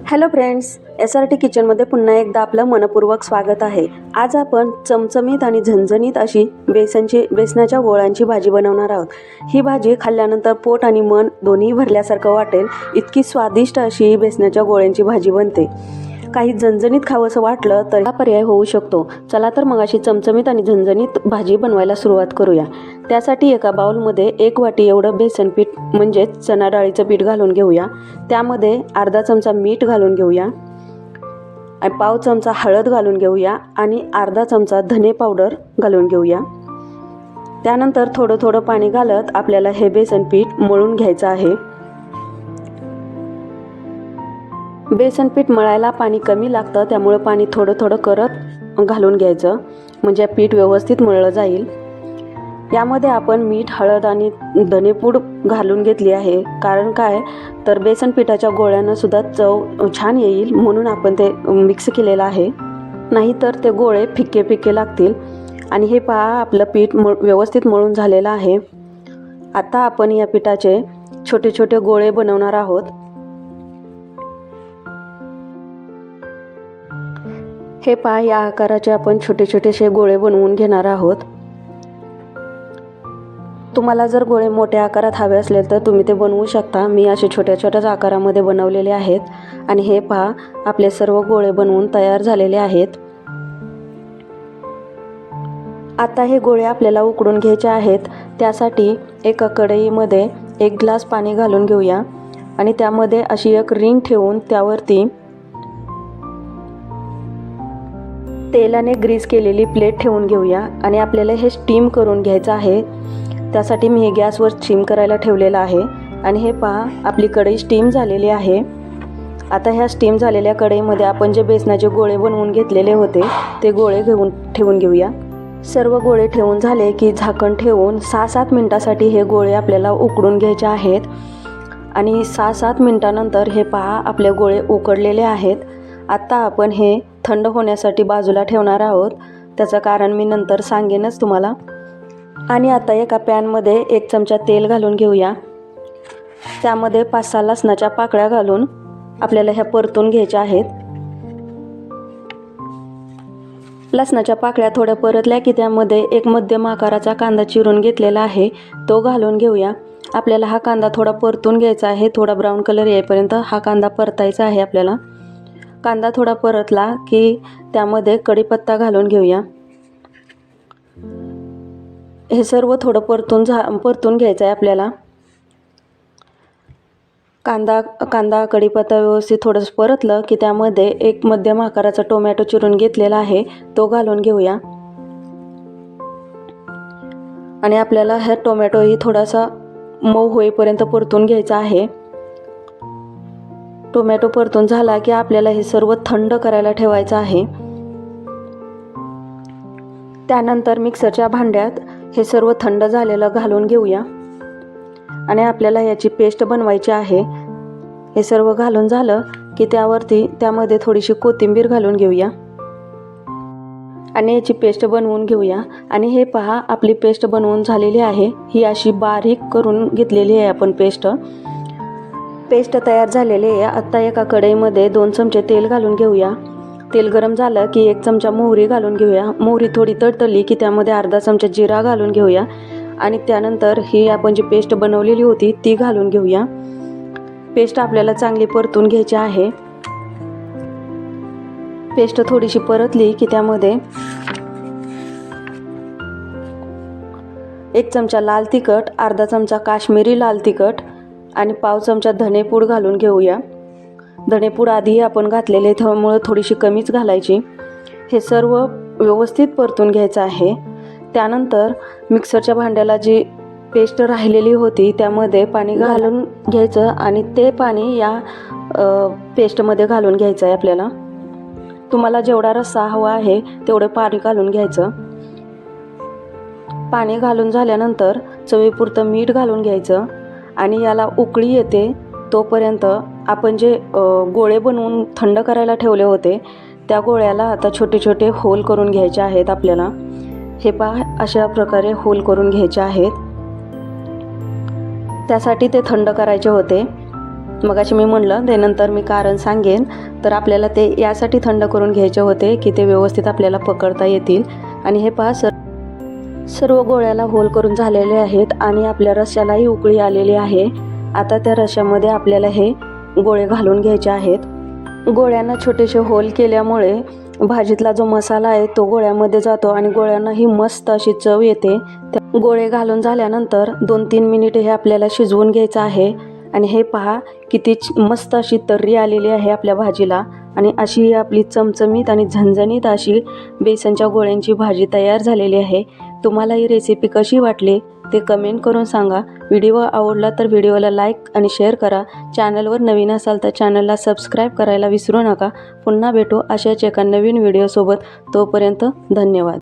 Hello friends, SRT किचनमध्ये पुन्हा एकदा आपलं मनपूर्वक स्वागत आहे। आज आपण चमचमीत आणि झणझणीत अशी बेसनाच्या गोळ्यांची भाजी बनवणार आहोत। ही भाजी खाल्ल्यानंतर पोट आणि मन दोन्ही भरल्यासारखं वाटेल, इतकी स्वादिष्ट अशी बेसनाच्या गोळ्यांची भाजी बनते। काही झणझणीत खावंसं वाटलं तर हा पर्याय होऊ शकतो। चला तर मग अशी चमचमीत आणि झणझणीत भाजी बनवायला सुरुवात करूया। त्यासाठी एका बाउलमध्ये 1 वाटी एवढं बेसन पीठ म्हणजेच चणा डाळीचं पीठ घालून घेऊया। त्यामध्ये अर्धा चमचा मीठ घालून घेऊया आणि पाव चमचा हळद घालून घेऊया आणि अर्धा चमचा धने पावडर घालून घेऊया। त्यानंतर थोडं थोडं पाणी घालत आपल्याला हे बेसन पीठ मळून घ्यायचं आहे। बेसन पीठ मळायला पाणी कमी लागतं, त्यामुळे पाणी थोडं थोडं करत घालून घ्यायचं, म्हणजे पीठ व्यवस्थित मळलं जाईल। यामध्ये आपण मीठ, हळद आणि धनेपूड घालून घेतली आहे, कारण काय तर बेसन पिठाच्या गोळ्यांना सुद्धा चव छान येईल म्हणून आपण ते मिक्स केलेलं आहे, नाहीतर ते गोळे फिक्के फिक्के लागतील। आणि हे पहा, आपलं पीठ व्यवस्थित मळून झालेलं आहे। आता आपण या पिठाचे छोटे छोटे गोळे बनवणार आहोत। हे पहा, या आकाराचे आपण छोटे छोटेसे गोळे बनवून घेणार आहोत। तुम्हाला जर गोळे मोठ्या आकारात हवे असले तर तुम्ही ते बनवू शकता। मी असे छोट्या छोट्या आकारामध्ये बनवलेले आहेत। आणि हे पहा, आपले सर्व गोळे बनवून तयार झालेले आहेत। आता हे गोळे आपल्याला उकडून घ्यायचे आहेत। त्यासाठी एका कढईमध्ये 1 ग्लास पाणी घालून घेऊया आणि त्यामध्ये अशी एक रिंग ठेवून त्यावरती तेलाने ग्रीस केलेली प्लेट ठेवून घेऊया आणि आपल्याला हे स्टीम करून घ्यायचं आहे। त्यासाठी मी हे गॅसवर स्टीम करायला ठेवलेलं आहे। आणि हे पहा, आपली कढई स्टीम झालेली आहे। आता ह्या स्टीम झालेल्या कढईमध्ये आपण जे बेसनाचे गोळे बनवून घेतलेले होते ते गोळे ठेवून घेऊया। सर्व गोळे ठेवून झाले की झाकण ठेवून 6-7 मिनिटासाठी हे गोळे आपल्याला उकडून घ्यायचे आहेत। आणि 6-7 मिनिटानंतर हे पहा, आपले गोळे उकडलेले आहेत। आता आपण हे थंड होण्यासाठी बाजूला ठेवणार आहोत, त्याचं कारण मी नंतर सांगेनच तुम्हाला। आणि आता एका पॅनमध्ये 1 चमचा तेल घालून घेऊया। त्यामध्ये 5-6 लसणाच्या पाकळ्या घालून आपल्याला ह्या परतून घ्यायच्या आहेत। लसणाच्या पाकळ्या थोड्या परतल्या की त्यामध्ये एक मध्यम आकाराचा कांदा चिरून घेतलेला आहे, तो घालून घेऊया। आपल्याला हा कांदा थोडा परतून घ्यायचा आहे, थोडा ब्राऊन कलर येईपर्यंत हा कांदा परतायचा आहे आपल्याला। कांदा थोडा परतला की त्यामध्ये कढीपत्ता घालून घेऊया। हे सर्व थोडं परतून घ्यायचं आहे आपल्याला। कांदा कढीपत्ता व्यवस्थित थोडंसं परतलं की त्यामध्ये एक मध्यम आकाराचा टोमॅटो चिरून घेतलेला आहे, तो घालून घेऊया। आणि आपल्याला हा टोमॅटोही थोडासा मऊ होईपर्यंत परतून घ्यायचा आहे। टोमॅटो परतून झाला की आपल्याला हे सर्व थंड करायला ठेवायचं आहे। त्यानंतर मिक्सरच्या भांड्यात हे सर्व थंड झालेलं घालून घेऊया आणि आपल्याला याची पेस्ट बनवायची आहे। हे सर्व घालून झालं की त्यामध्ये थोडीशी कोथिंबीर घालून घेऊया आणि याची पेस्ट बनवून घेऊया। आणि हे पहा, आपली पेस्ट बनवून झालेली आहे। ही अशी बारीक करून घेतलेली आहे आपण पेस्ट तयार झालेली आहे। आता एका कढईमध्ये 2 चमचे तेल घालून घेऊया। तेल गरम झालं की 1 चमचा मोहरी घालून घेऊया। मोहरी थोडी तडतडली की त्यामध्ये अर्धा चमचा जिरा घालून घेऊया आणि त्यानंतर ही आपण जी पेस्ट बनवलेली होती ती घालून घेऊया। पेस्ट आपल्याला चांगली परतून घ्यायची आहे। पेस्ट थोडीशी परतली की त्यामध्ये 1 चमचा लाल तिखट, अर्धा चमचा काश्मीरी लाल तिखट आणि पाव चमचा धनेपूड घालून घेऊया। धनेपूड आधी आपण घातलेले त्यामुळे थोडीशी कमीच घालायची। हे सर्व व्यवस्थित परतून घ्यायचं आहे। त्यानंतर मिक्सरच्या भांड्याला जी पेस्ट राहिलेली होती त्यामध्ये पाणी घालून घ्यायचं आणि ते पाणी या पेस्टमध्ये घालून घ्यायचं आहे आपल्याला। तुम्हाला जेवढा रस्सा हवा आहे तेवढं पाणी घालून घ्यायचं। पाणी घालून झाल्यानंतर चवीपुरतं मीठ घालून घ्यायचं आणि याला उकळी येते तोपर्यंत आपण जे गोळे बनवून थंड करायला ठेवले होते त्या गोळ्याला आता छोटे छोटे होल करून घ्यायचे आहेत आपल्याला। हे पहा, अशा प्रकारे होल करून घ्यायचे आहेत। त्यासाठी ते थंड करायचे होते। मगाशी मी म्हणलं त्यानंतर मी कारण सांगेन. तर आपल्याला ते यासाठी थंड करून घ्यायचे होते की ते व्यवस्थित आपल्याला पकडता येतील. आणि हे पहा सर्व गोळ्याला होल करून झालेले आहेत आणि आपल्या रश्श्यालाही उकळी आलेली आहे. आता त्या रश्श्यामध्ये आपल्याला हे गोळे घालून घ्यायचे आहेत. गोळ्यांना छोटेसे होल केल्यामुळे भाजीतला जो मसाला आहे तो गोळ्यामध्ये जातो आणि गोळ्यांनाही मस्त अशी चव येते. गोळे घालून झाल्यानंतर 2-3 मिनिटे हे आपल्याला शिजवून घ्यायचं आहे. आणि हे पहा किती मस्त अशी तर्री आलेली आहे आपल्या भाजीला. आणि अशी आपली चमचमीत आणि झणझणीत अशी बेसनच्या गोळ्यांची भाजी तयार झालेली आहे. तुम्हाला ही रेसिपी कशी वाटली ते कमेंट करून सांगा. व्हिडिओ आवडला तर व्हिडिओला लाईक आणि शेअर करा. चॅनलवर नवीन असाल तर चॅनलला सबस्क्राईब करायला विसरू नका. पुन्हा भेटू अशाच एका नवीन व्हिडिओसोबत. तोपर्यंत धन्यवाद.